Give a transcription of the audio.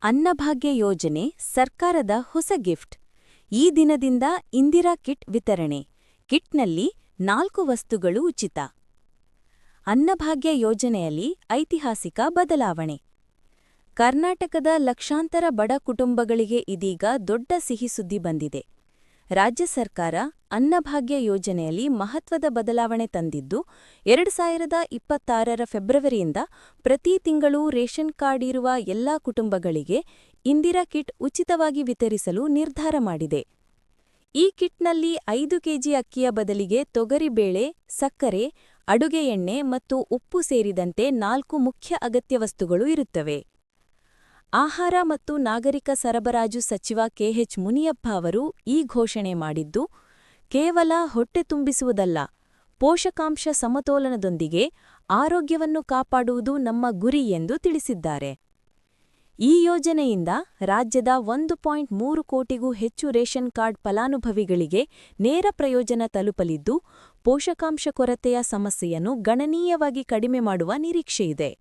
ಅನ್ನಭಾಗ್ಯ ಯೋಜನೆ ಸರ್ಕಾರದ ಹೊಸ ಗಿಫ್ಟ್. ಈ ದಿನದಿಂದ ಇಂದಿರಾ ಕಿಟ್ ವಿತರಣೆ. ಕಿಟ್ನಲ್ಲಿ 4 ವಸ್ತುಗಳು ಉಚಿತ. ಅನ್ನಭಾಗ್ಯ ಯೋಜನೆಯಲ್ಲಿ ಐತಿಹಾಸಿಕ ಬದಲಾವಣೆ. ಕರ್ನಾಟಕದ ಲಕ್ಷಾಂತರ ಬಡ ಕುಟುಂಬಗಳಿಗೆ ಇದೀಗ ದೊಡ್ಡ ಸಿಹಿ ಸುದ್ದಿ ಬಂದಿದೆ. ರಾಜ್ಯ ಸರ್ಕಾರ ಅನ್ನಭಾಗ್ಯ ಯೋಜನೆಯಲ್ಲಿ ಮಹತ್ವದ ಬದಲಾವಣೆ ತಂದಿದ್ದು, 2026ರ ಫೆಬ್ರವರಿಯಿಂದ ಪ್ರತಿ ತಿಂಗಳೂ ರೇಷನ್ ಕಾರ್ಡ್ ಇರುವ ಎಲ್ಲಾ ಕುಟುಂಬಗಳಿಗೆ ಇಂದಿರಾ ಕಿಟ್ ಉಚಿತವಾಗಿ ವಿತರಿಸಲು ನಿರ್ಧಾರ ಮಾಡಿದೆ. ಈ ಕಿಟ್ನಲ್ಲಿ 5 ಕೆಜಿ ಅಕ್ಕಿಯ ಬದಲಿಗೆ ತೊಗರಿಬೇಳೆ, ಸಕ್ಕರೆ, ಅಡುಗೆ ಎಣ್ಣೆ ಮತ್ತು ಉಪ್ಪು ಸೇರಿದಂತೆ 4 ಮುಖ್ಯ ಅಗತ್ಯ ವಸ್ತುಗಳು ಇರುತ್ತವೆ. ಆಹಾರ ಮತ್ತು ನಾಗರಿಕ ಸರಬರಾಜು ಸಚಿವ ಕೆಎಚ್ ಮುನಿಯಪ್ಪ ಅವರು ಈ ಘೋಷಣೆ ಮಾಡಿದ್ದು, ಕೇವಲ ಹೊಟ್ಟೆ ತುಂಬಿಸುವುದಲ್ಲ, ಪೋಷಕಾಂಶ ಸಮತೋಲನದೊಂದಿಗೆ ಆರೋಗ್ಯವನ್ನು ಕಾಪಾಡುವುದು ನಮ್ಮ ಗುರಿ ಎಂದು ತಿಳಿಸಿದ್ದಾರೆ. ಈ ಯೋಜನೆಯಿಂದ ರಾಜ್ಯದ 1.3 ಕೋಟಿಗೂ ಹೆಚ್ಚು ರೇಷನ್ ಕಾರ್ಡ್ ಫಲಾನುಭವಿಗಳಿಗೆ ನೇರ ಪ್ರಯೋಜನ ತಲುಪಲಿದ್ದು, ಪೋಷಕಾಂಶ ಕೊರತೆಯ ಸಮಸ್ಯೆಯನ್ನು ಗಣನೀಯವಾಗಿ ಕಡಿಮೆ ಮಾಡುವ ನಿರೀಕ್ಷೆಯಿದೆ.